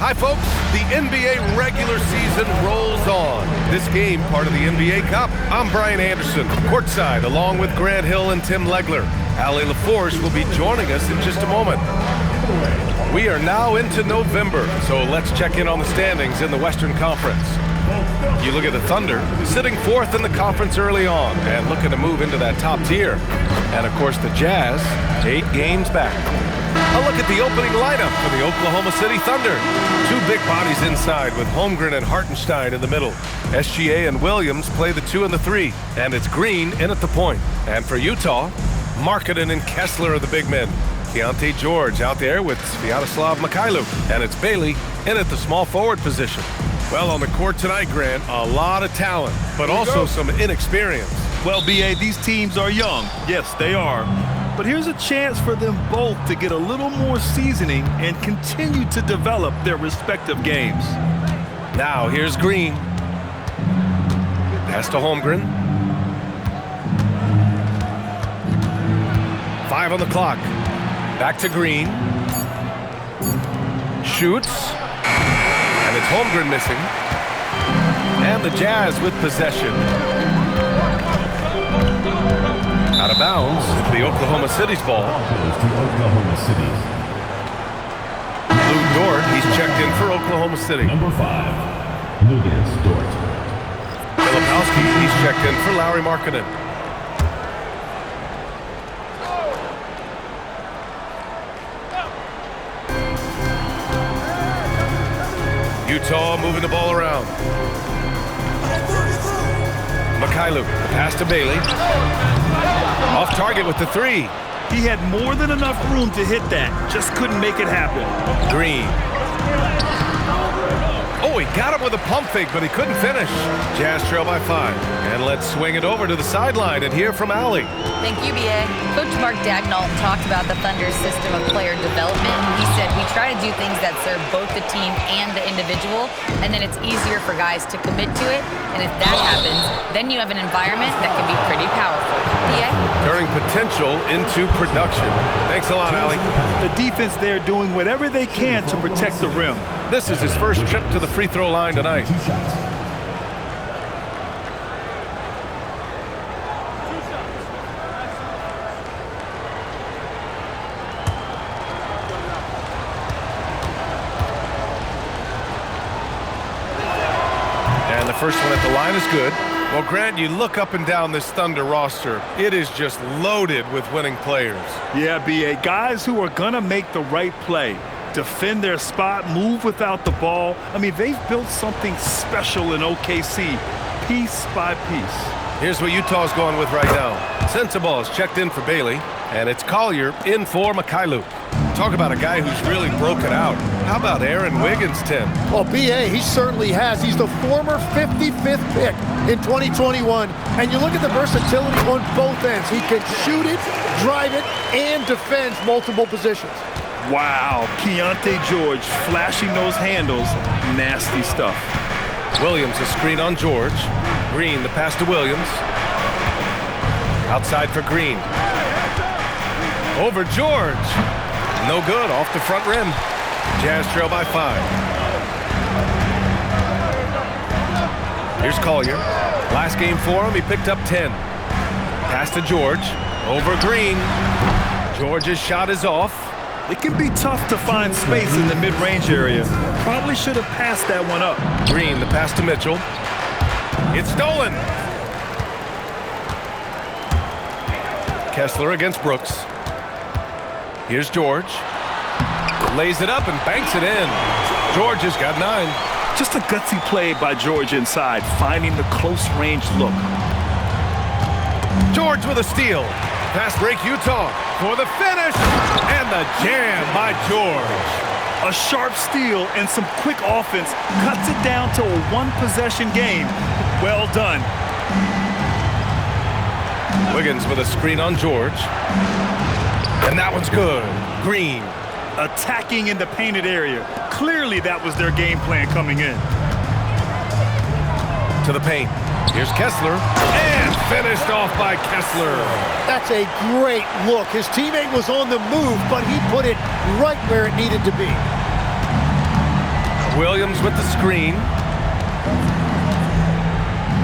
Hi, folks. The NBA regular season rolls on. This game, part of the NBA Cup. I'm Brian Anderson, courtside, along with Grant Hill and Tim Legler. Allie LaForce will be joining us in just a moment. We are now into November, so let's check in on the standings in the Western Conference. You look at the Thunder, sitting fourth in the conference early on and looking to move into that top tier. And, of course, the Jazz, 8 games back. A look at the opening lineup for the Oklahoma City Thunder. 2 big bodies inside with Holmgren and Hartenstein in the middle. SGA and Williams play the 2 and the 3, and it's Green in at the point. And for Utah, Markkanen and Kessler are the big men. Keontae George out there with Sviatoslav Mikhailuk, and it's Bailey in at the small forward position. Well, on the court tonight, Grant, a lot of talent, but also some inexperience. Well, B.A., these teams are young. Yes, they are. But here's a chance for them both to get a little more seasoning and continue to develop their respective games. Now, here's Green. Pass to Holmgren. 5 on the clock. Back to Green. Shoots. And it's Holmgren missing. And the Jazz with possession. Out of bounds, the Oklahoma City's ball. Lou Dort, he's checked in for Oklahoma City. Number 5, Lucas Dort. Filipowski, he's checked in for Lauri Markkanen. Utah moving the ball around. Mikhailuk, the pass to Bailey. Off target with the 3. He had more than enough room to hit that, just couldn't make it happen. Green. Oh, he got him with a pump fake, but he couldn't finish. Jazz trail by 5. And let's swing it over to the sideline and hear from Allie. Thank you, B.A. Coach Mark Daigneault talked about the Thunder's system of player development. He said, we try to do things that serve both the team and the individual, and then it's easier for guys to commit to it. And if that happens, then you have an environment that can be pretty powerful. B.A.? Turning potential into production. Thanks a lot, Allie. The defense there doing whatever they can to protect the rim. This is his first trip to the free throw line tonight. 2 shots. And the first one at the line is good. Well, Grant, you look up and down this Thunder roster, it is just loaded with winning players. Yeah, B.A., guys who are going to make the right play, defend their spot, move without the ball. I mean, they've built something special in OKC, piece by piece. Here's what Utah's going with right now. Sensabaugh is checked in for Bailey, and it's Collier in for Mikhailuk. Talk about a guy who's really broken out. How about Aaron Wiggins, Tim? Well, B.A., he certainly has. He's the former 55th pick in 2021. And you look at the versatility on both ends. He can shoot it, drive it, and defends multiple positions. Wow, Keontae George flashing those handles. Nasty stuff. Williams, a screen on George. Green, the pass to Williams. Outside for Green. Over George. No good, off the front rim. Jazz trail by 5. Here's Collier. Last game for him, he picked up 10. Pass to George. Over Green. George's shot is off. It can be tough to find space in the mid-range area. Probably should have passed that one up. Green, the pass to Mitchell. It's stolen. Kessler against Brooks. Here's George. Lays it up and banks it in. George has got 9. Just a gutsy play by George inside, finding the close-range look. George with a steal. Fast break Utah for the finish. And the jam by George. A sharp steal and some quick offense cuts it down to a one-possession game. Well done. Wiggins with a screen on George. And that one's good. Green. Attacking in the painted area. Clearly that was their game plan coming in. To the paint. Here's Kessler. And finished off by Kessler. That's a great look. His teammate was on the move, but he put it right where it needed to be. Williams with the screen.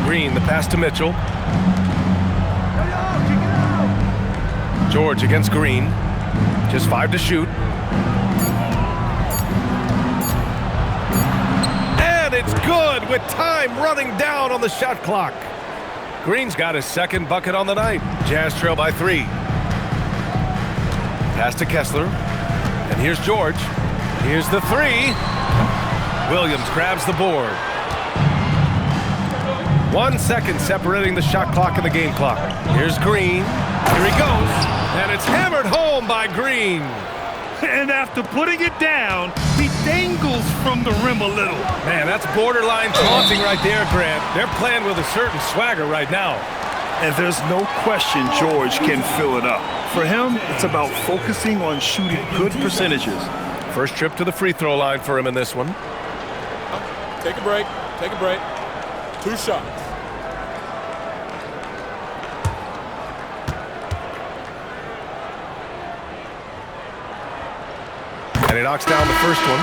Green, the pass to Mitchell. George against Green. Just 5 to shoot. And it's good with time running down on the shot clock. Green's got his second bucket on the night. Jazz trail by 3. Pass to Kessler. And here's George. Here's the 3. Williams grabs the board. 1 second separating the shot clock and the game clock. Here's Green. Here he goes. And it's hammered home by Green. And after putting it down, he dangles from the rim a little. Man, that's borderline taunting right there, Grant. They're playing with a certain swagger right now. And there's no question George can fill it up. For him, it's about focusing on shooting good percentages. First trip to the free throw line for him in this one. Take a break. Take a break. 2 shots. And he knocks down the first one.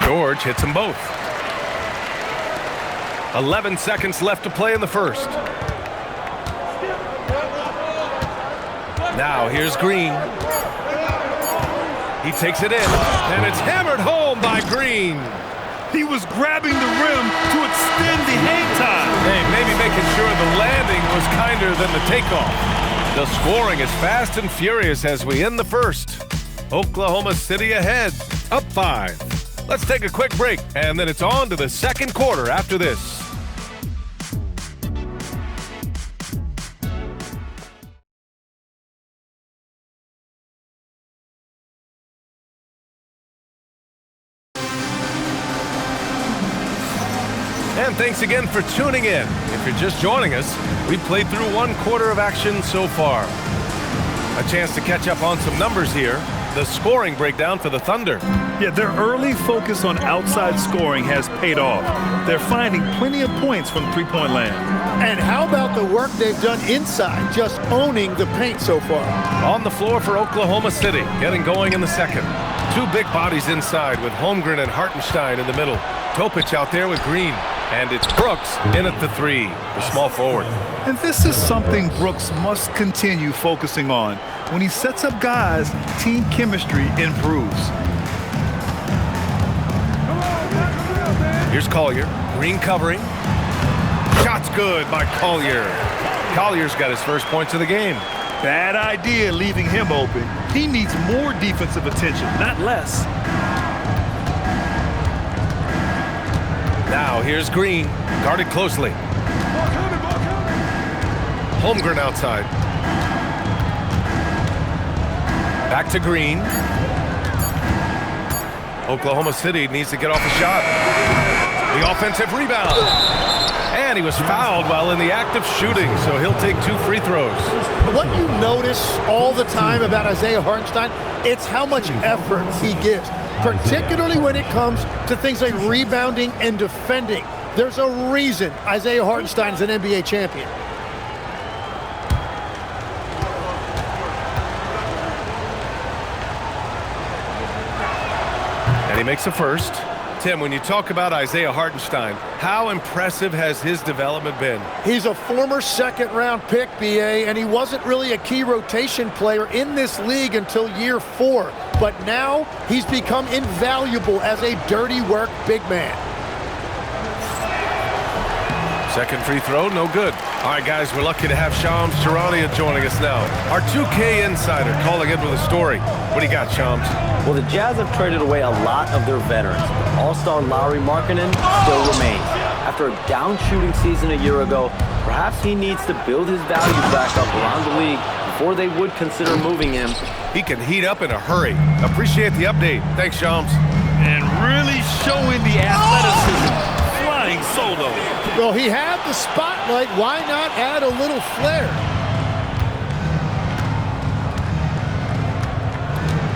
George hits them both. 11 seconds left to play in the first. Now here's Green. He takes it in, and it's hammered home by Green. He was grabbing the rim to extend the hang time. Hey, maybe making sure the landing was kinder than the takeoff. The scoring is fast and furious as we end the first. Oklahoma City ahead, up 5. Let's take a quick break, and then it's on to the second quarter after this. And thanks again for tuning in. If you're just joining us, we've played through 1 quarter of action so far. A chance to catch up on some numbers here. The scoring breakdown for the Thunder. Yeah, their early focus on outside scoring has paid off. They're finding plenty of points from three-point land. And how about the work they've done inside, just owning the paint so far? On the floor for Oklahoma City, getting going in the second. 2 big bodies inside with Holmgren and Hartenstein in the middle. Topic out there with Green. And it's Brooks in at the 3, the small forward. And this is something Brooks must continue focusing on. When he sets up guys, team chemistry improves. Here's Collier. Green covering. Shot's good by Collier. Collier's got his first points of the game. Bad idea leaving him open. He needs more defensive attention, not less. Now here's Green, guarded closely. Holmgren outside. Back to Green. Oklahoma City needs to get off a shot. The offensive rebound. And he was fouled while in the act of shooting, so he'll take 2 free throws. What you notice all the time about Isaiah Hartenstein, it's how much effort he gives, particularly when it comes to things like rebounding and defending. There's a reason Isaiah Hartenstein is an NBA champion. And he makes a first. Tim, when you talk about Isaiah Hartenstein, how impressive has his development been? He's a former second-round pick, BA, and he wasn't really a key rotation player in this league until year 4. But now he's become invaluable as a dirty work big man. Second free throw, no good. All right, guys, we're lucky to have Shams Charania joining us now. Our 2K insider calling in with a story. What do you got, Shams? Well, the Jazz have traded away a lot of their veterans. All-star Lauri Markkanen still remains. After a down shooting season a year ago, perhaps he needs to build his value back up around the league before they would consider moving him. He can heat up in a hurry. Appreciate the update. Thanks, Shams. And really showing the athleticism. Flying solo. Well, he had the spotlight. Why not add a little flair?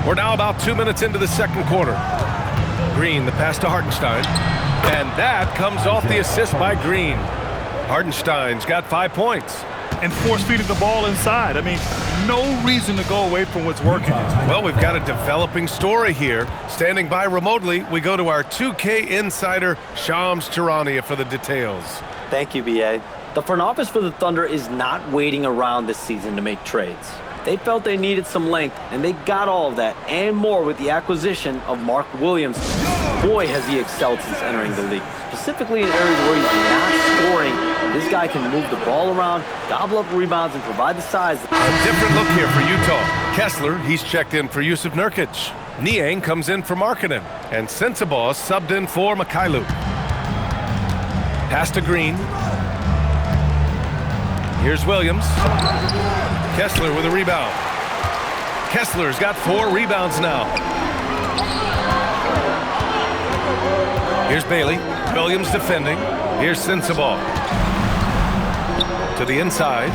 We're now about 2 minutes into the second quarter. Green, the pass to Hartenstein. And that comes off the assist by Green. Hartenstein's got 5 points. And force-feeding the ball inside. I mean, no reason to go away from what's working. Well, we've got a developing story here. Standing by remotely, we go to our 2K insider, Shams Charania, for the details. Thank you, B.A. The front office for the Thunder is not waiting around this season to make trades. They felt they needed some length, and they got all of that and more with the acquisition of Mark Williams. Boy, has he excelled since entering the league, specifically in areas where he's not scoring. This guy can move the ball around, gobble up rebounds, and provide the size. A different look here for Utah. Kessler, he's checked in for Yusuf Nurkic. Niang comes in for Markkanen. And Sensabaugh subbed in for Mikhailu. Pass to Green. Here's Williams. Kessler with a rebound. Kessler's got 4 rebounds now. Here's Bailey. Williams defending. Here's Sensabaugh. To the inside.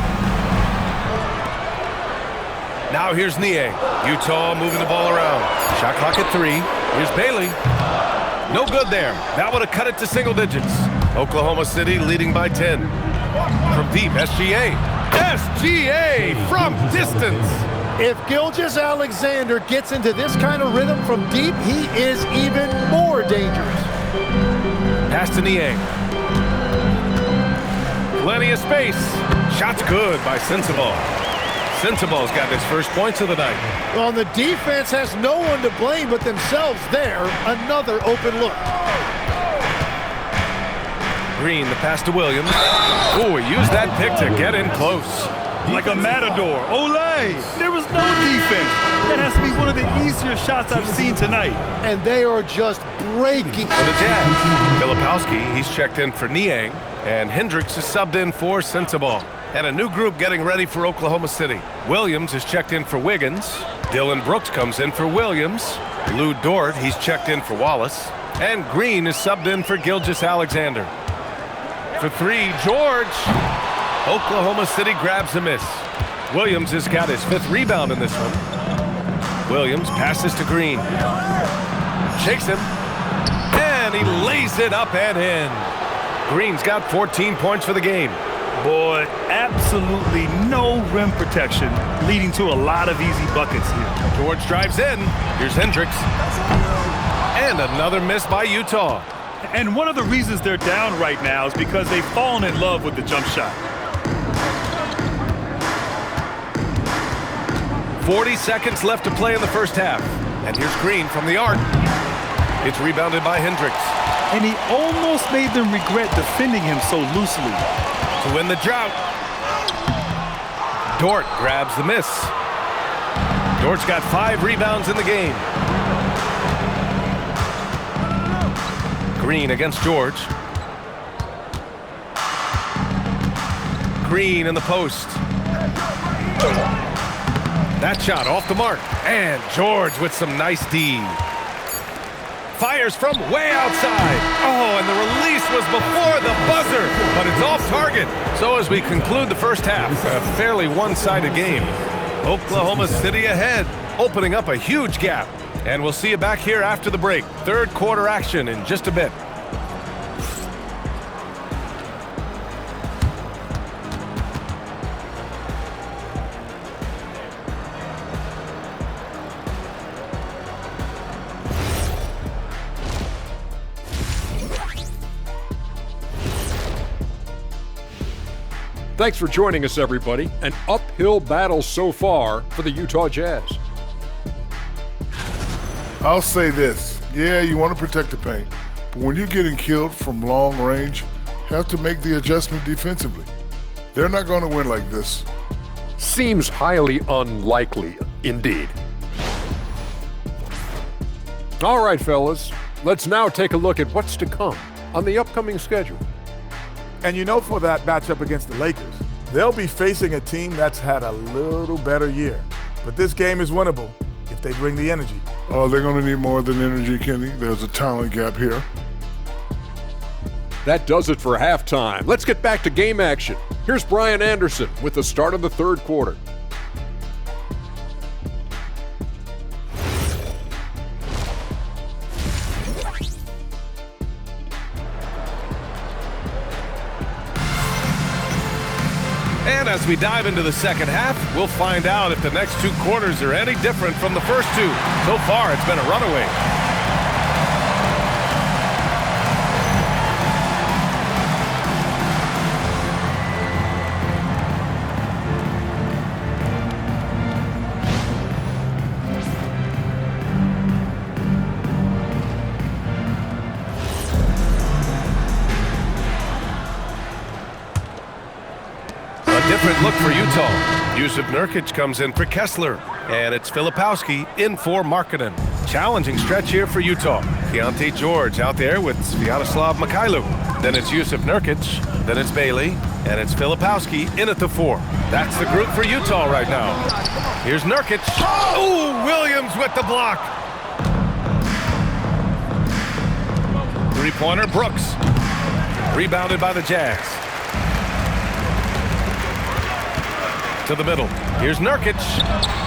Now here's Niang. Utah moving the ball around. Shot clock at 3. Here's Bailey. No good there. That would have cut it to single digits. Oklahoma City leading by 10. From deep, SGA. SGA from distance. If Gilgeous-Alexander gets into this kind of rhythm from deep, he is even more dangerous. Pass to Niang. Plenty of space. Shot's good by Sensabaugh. Sensabaugh's got his first points of the night. Well, the defense has no one to blame but themselves there. Another open look. Green, the pass to Williams. Oh, he used that pick to get in close. Like a matador. Olay! There was no defense. That has to be one of the easier shots I've seen tonight. And they are just breaking. For the Jazz, Filipowski, he's checked in for Niang. And Hendricks is subbed in for Sensabaugh. And a new group getting ready for Oklahoma City. Williams is checked in for Wiggins. Dylan Brooks comes in for Williams. Lou Dort, he's checked in for Wallace. And Green is subbed in for Gilgeous-Alexander. For 3, George. Oklahoma City grabs a miss. Williams has got his 5th rebound in this one. Williams passes to Green. Shakes him. And he lays it up and in. Green's got 14 points for the game. Boy, absolutely no rim protection, leading to a lot of easy buckets here. George drives in. Here's Hendricks. And another miss by Utah. And one of the reasons they're down right now is because they've fallen in love with the jump shot. 40 seconds left to play in the first half. And here's Green from the arc. It's rebounded by Hendricks. And he almost made them regret defending him so loosely. To win the drought. Dort grabs the miss. Dort's got 5 rebounds in the game. Green against George. Green in the post. That shot off the mark. And George with some nice D. Fires from way outside. Oh, and the release was before the buzzer, but it's off target. So as we conclude the first half, a fairly one-sided game. Oklahoma City ahead, opening up a huge gap. And we'll see you back here after the break. Third quarter action in just a bit. Thanks for joining us, everybody. An uphill battle so far for the Utah Jazz. I'll say this. Yeah, you want to protect the paint, but when you're getting killed from long range, you have to make the adjustment defensively. They're not going to win like this. Seems highly unlikely, indeed. All right, fellas, let's now take a look at what's to come on the upcoming schedule. And you know, for that matchup against the Lakers, they'll be facing a team that's had a little better year. But this game is winnable if they bring the energy. Oh, they're going to need more than energy, Kenny. There's a talent gap here. That does it for halftime. Let's get back to game action. Here's Brian Anderson with the start of the third quarter. And as we dive into the second half, we'll find out if the next 2 quarters are any different from the first 2. So far, it's been a runaway. Different look for Utah. Jusuf Nurkic comes in for Kessler, and it's Filipowski in for Markkanen. Challenging stretch here for Utah. Keontae George out there with Sviatoslav Mikhailuk. Then it's Jusuf Nurkic, then it's Bailey, and it's Filipowski in at the 4. That's the group for Utah right now. Here's Nurkic. Ooh, Williams with the block. Three-pointer, Brooks. Rebounded by the Jazz. To the middle. Here's Nurkic.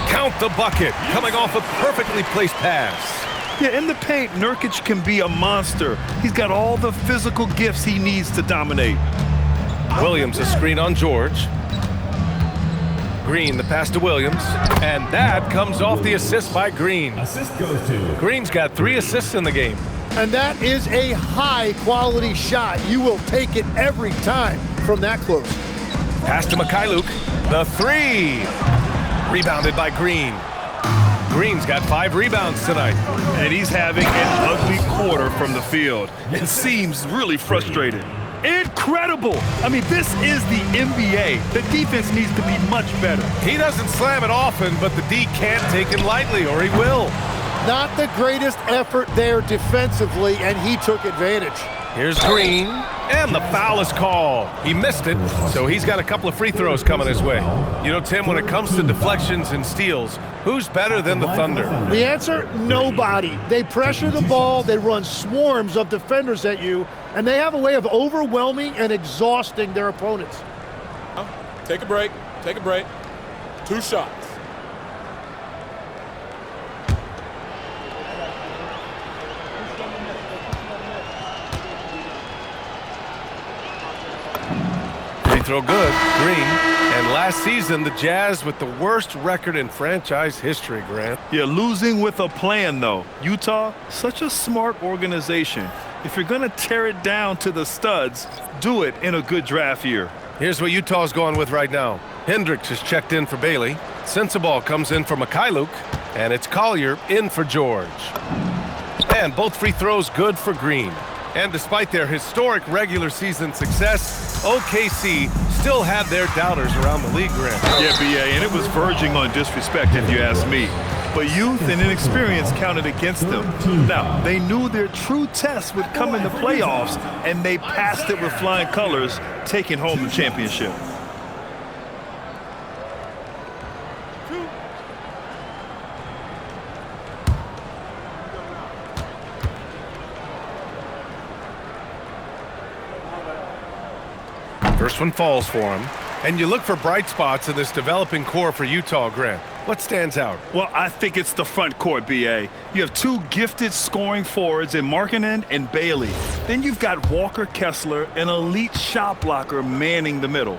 Count the bucket. Coming off a perfectly placed pass. Yeah, in the paint, Nurkic can be a monster. He's got all the physical gifts he needs to dominate. Williams a screen on George. Green the pass to Williams. And that comes off the assist by Green. Assist goes to Green's got 3 assists in the game. And that is a high-quality shot. You will take it every time from that close. Pass to Mikhailuk. The 3. Rebounded by Green. Green's got 5 rebounds tonight. And he's having an ugly quarter from the field. It seems really frustrated. Incredible! I mean, this is the NBA. The defense needs to be much better. He doesn't slam it often, but the D can't take it lightly, or he will. Not the greatest effort there defensively, and he took advantage. Here's Green, and the foul is called. He missed it, so he's got a couple of free throws coming his way. You know, Tim, when it comes to deflections and steals, who's better than the Thunder? The answer, nobody. They pressure the ball, they run swarms of defenders at you, and they have a way of overwhelming and exhausting their opponents. Take a break. Take a break. 2 shots. Throw good, Green. And last season, the Jazz with the worst record in franchise history, Grant. Yeah, losing with a plan, though. Utah, such a smart organization. If you're going to tear it down to the studs, do it in a good draft year. Here's what Utah's going with right now. Hendricks is checked in for Bailey. Sensabaugh comes in for Mikhailuk. And it's Collier in for George. And both free throws good for Green. And despite their historic regular season success, OKC still had their doubters around the league, Grant. Yeah, B.A., and it was verging on disrespect if you ask me. But youth and inexperience counted against them. Now, they knew their true test would come in the playoffs, and they passed it with flying colors, taking home the championship. First one falls for him. And you look for bright spots in this developing core for Utah, Grant. What stands out? Well, I think it's the front court, B.A. You have 2 gifted scoring forwards in Markkanen and Bailey. Then you've got Walker Kessler, an elite shot blocker, manning the middle.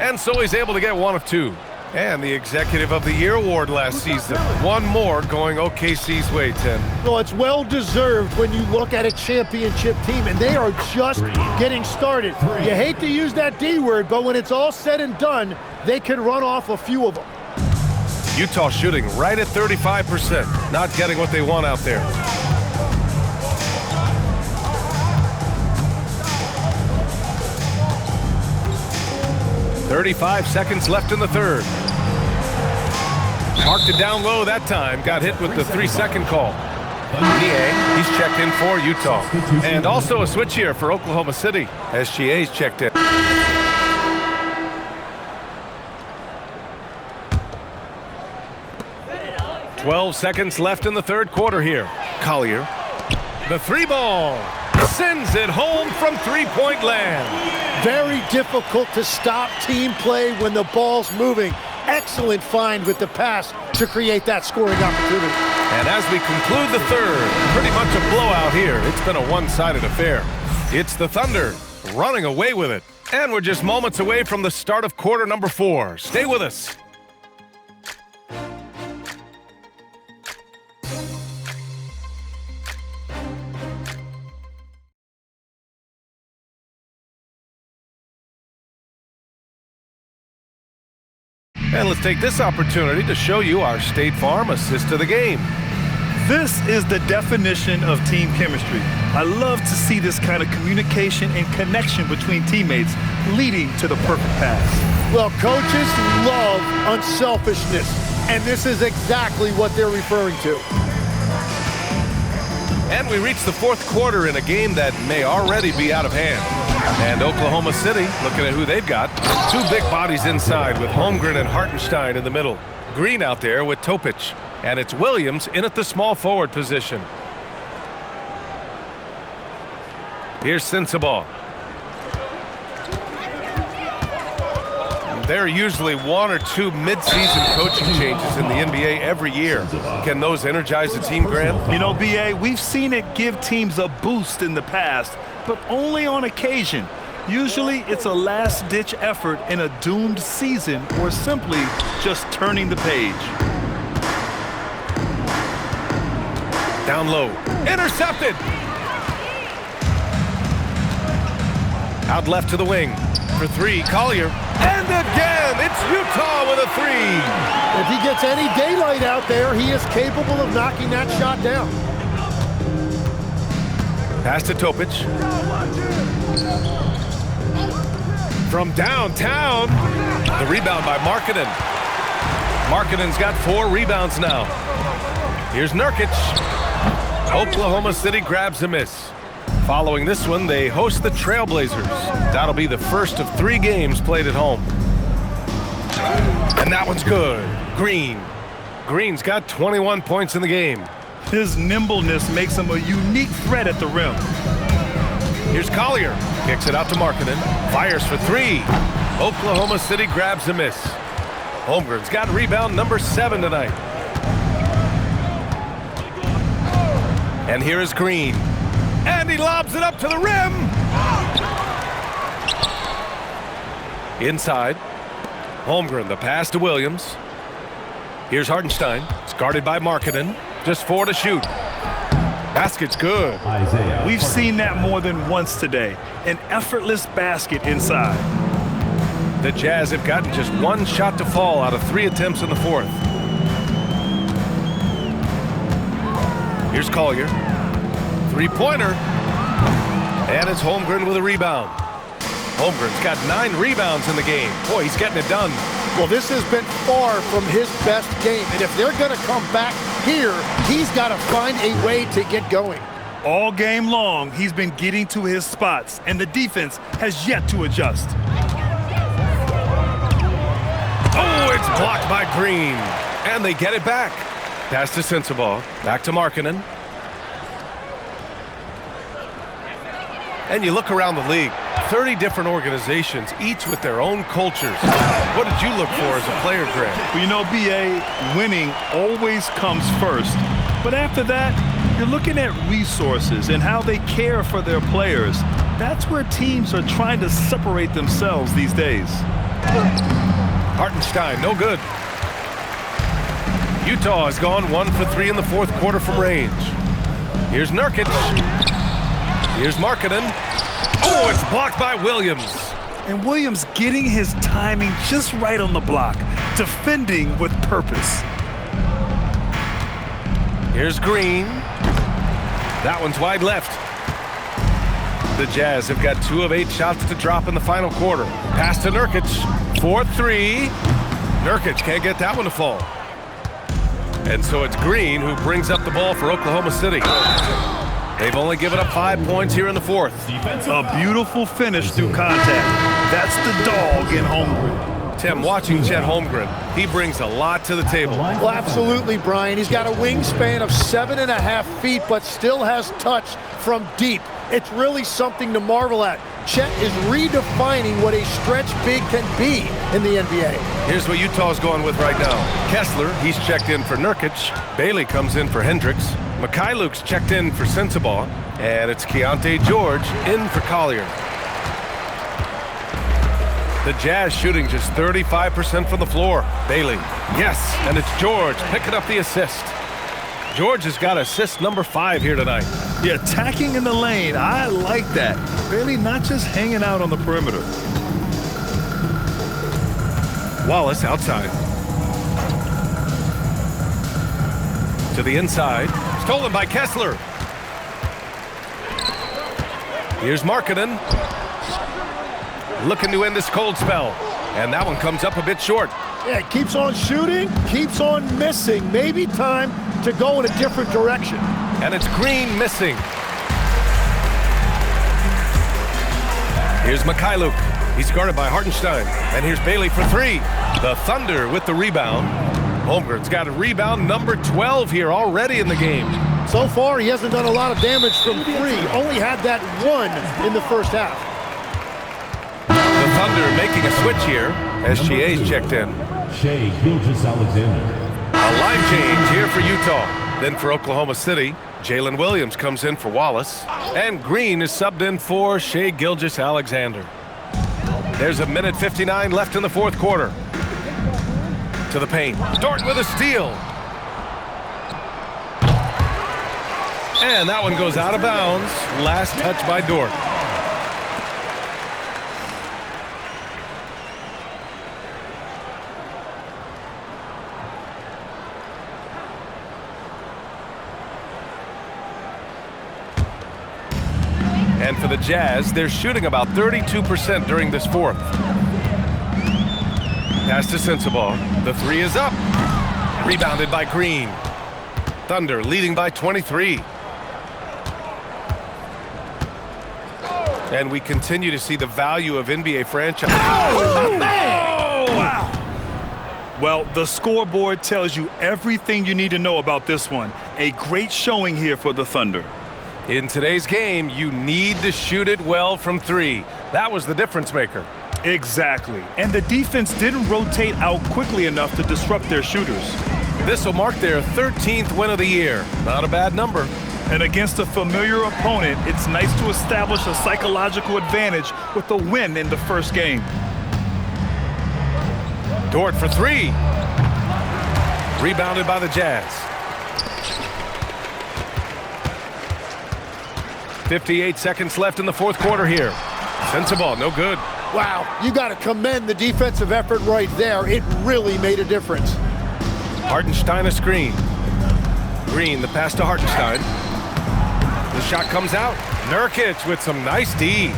And so he's able to get 1 of 2. And the Executive of the Year award last season. 1 more going OKC's way, Tim. Well, it's well-deserved when you look at a championship team, and they are just getting started. You hate to use that D word, but when it's all said and done, they can run off a few of them. Utah shooting right at 35%. Not getting what they want out there. "35 seconds left in the third. Marked it down low that time. Got hit with the 3-second call. Chie, he's checked in for Utah. And also a switch here for Oklahoma City as Chie's checked in. "12 seconds left in the third quarter here. Collier. The 3-ball. Sends it home from three-point land. Very difficult to stop team play when the ball's moving. Excellent find with the pass to create that scoring opportunity. And as we conclude the third, pretty much a blowout here. It's been a one-sided affair. It's the Thunder running away with it. And we're just moments away from the start of quarter number 4. Stay with us. And let's take this opportunity to show you our State Farm assist of the game. This is the definition of team chemistry. I love to see this kind of communication and connection between teammates leading to the perfect pass. Well, coaches love unselfishness, and this is exactly what they're referring to. And we reach the fourth quarter in a game that may already be out of hand. And Oklahoma City, looking at who they've got, 2 big bodies inside with Holmgren and Hartenstein in the middle. Green out there with Topic. And it's Williams in at the small forward position. Here's Sensabaugh. There are usually 1 or 2 mid-season coaching changes in the NBA every year. Can those energize the team, Graham? You know, B.A., we've seen it give teams a boost in the past, but only on occasion. Usually it's a last-ditch effort in a doomed season or simply just turning the page. Down low. Intercepted! Out left to the wing. For 3, Collier. And again, it's Utah with a 3. If he gets any daylight out there, he is capable of knocking that shot down. Pass to Topic. From downtown, the rebound by Markkanen. Markkanen's got 4 rebounds now. Here's Nurkic. Oklahoma City grabs a miss. Following this one, they host the Trailblazers. That'll be the first of 3 games played at home. And that one's good. Green. Green's got 21 points in the game. His nimbleness makes him a unique threat at the rim. Here's Collier. Kicks it out to Markkanen. Fires for 3. Oklahoma City grabs a miss. Holmgren's got rebound number 7 tonight. And here is Green. And he lobs it up to the rim. Inside. Holmgren, the pass to Williams. Here's Hartenstein. It's guarded by Markkanen. Just 4 to shoot. Basket's good. We've seen that more than once today. An effortless basket inside. The Jazz have gotten just 1 shot to fall out of 3 attempts in the 4th. Here's Collier. 3-pointer. And it's Holmgren with a rebound. Holmgren's got 9 rebounds in the game. Boy, he's getting it done. Well, this has been far from his best game, and if they're going to come back here, he's got to find a way to get going. All game long, he's been getting to his spots, and the defense has yet to adjust. Oh, it's blocked by Green. And they get it back. Pass to Sensabaugh. Back to Markkanen. And you look around the league, 30 different organizations, each with their own cultures. What did you look for as a player, Grant? Well, you know, B.A., winning always comes first. But after that, you're looking at resources and how they care for their players. That's where teams are trying to separate themselves these days. Hartenstein, no good. Utah has gone 1 for 3 in the 4th quarter from range. Here's Nurkic. Here's Markkanen. Oh, it's blocked by Williams. And Williams getting his timing just right on the block, defending with purpose. Here's Green. That one's wide left. The Jazz have got 2 of 8 shots to drop in the final quarter. Pass to Nurkic. 4-3. Nurkic can't get that one to fall. And so it's Green who brings up the ball for Oklahoma City. They've only given up 5 points here in the 4th. A beautiful finish through contact. That's the dog in Holmgren. Tim, watching Chet Holmgren, he brings a lot to the table. Well, absolutely, Brian. He's got a wingspan of 7.5 feet, but still has touch from deep. It's really something to marvel at. Chet is redefining what a stretch big can be in the NBA. Here's what Utah's going with right now. Kessler, he's checked in for Nurkic. Bailey comes in for Hendricks. Mikhailuk's checked in for Sensabaugh. And it's Keontae George in for Collier. The Jazz shooting just 35% from the floor. Bailey, yes, and it's George picking up the assist. George has got assist number 5 here tonight. Yeah, attacking in the lane. I like that. Bailey not just hanging out on the perimeter. Wallace outside. To the inside. Stolen by Kessler. Here's Markkanen. Looking to end this cold spell. And that one comes up a bit short. Yeah, keeps on shooting, keeps on missing. Maybe time to go in a different direction. And it's Green missing. Here's Mikhailuk. He's guarded by Hartenstein. And here's Bailey for 3. The Thunder with the rebound. Holmgren's got a rebound number 12 here already in the game. So far, he hasn't done a lot of damage from 3. Only had that 1 in the first half. The Thunder making a switch here as Chia's checked in. Shai Gilgeous-Alexander. A line change here for Utah. Then for Oklahoma City, Jalen Williams comes in for Wallace. And Green is subbed in for Shai Gilgeous-Alexander. There's a minute 59 left in the fourth quarter. To the paint. Dort with a steal. And that one goes out of bounds. Last touch by Dort. And for the Jazz, they're shooting about 32% during this fourth. Pass to Sensabaugh. The 3 is up. Rebounded by Green. Thunder leading by 23. And we continue to see the value of NBA franchise. Oh, man! Wow. Well, the scoreboard tells you everything you need to know about this one. A great showing here for the Thunder. In today's game, you need to shoot it well from 3. That was the difference maker. Exactly. And the defense didn't rotate out quickly enough to disrupt their shooters. This will mark their 13th win of the year. Not a bad number. And against a familiar opponent, it's nice to establish a psychological advantage with a win in the first game. Dort for 3. Rebounded by the Jazz. 58 seconds left in the fourth quarter here. Sensabaugh, no good. Wow, you got to commend the defensive effort right there. It really made a difference. Hartenstein a screen. Green, the pass to Hartenstein. The shot comes out. Nurkic with some nice D.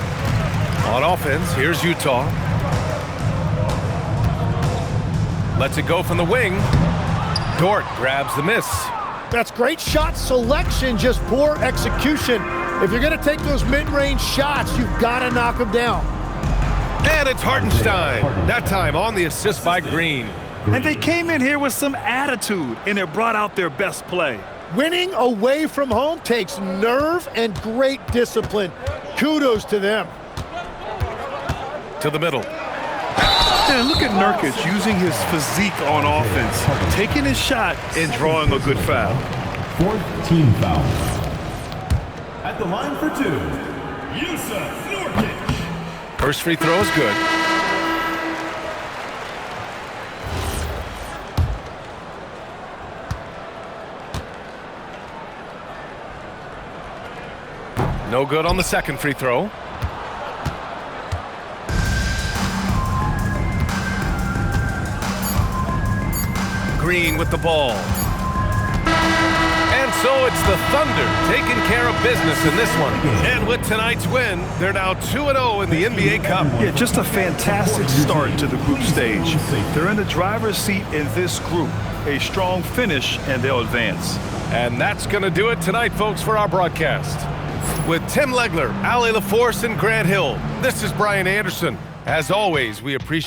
On offense, here's Utah. Lets it go from the wing. Dort grabs the miss. That's great shot selection, just poor execution. If you're going to take those mid-range shots, you've got to knock them down. And it's Hartenstein. That time on the assist by Green. And they came in here with some attitude, and it brought out their best play. Winning away from home takes nerve and great discipline. Kudos to them. To the middle. And look at Nurkic using his physique on offense, taking his shot and drawing a good foul. 4th team foul. At the line for 2, Jusuf Nurkic. First free throw is good. No good on the second free throw. Green with the ball. And so it's the Thunder taking care of business in this one. And with tonight's win, they're now 2-0 in the NBA Cup. Yeah, just a fantastic start to the group stage. They're in the driver's seat in this group. A strong finish, and they'll advance. And that's going to do it tonight, folks, for our broadcast. With Tim Legler, Allie LaForce, and Grant Hill, this is Brian Anderson. As always, we appreciate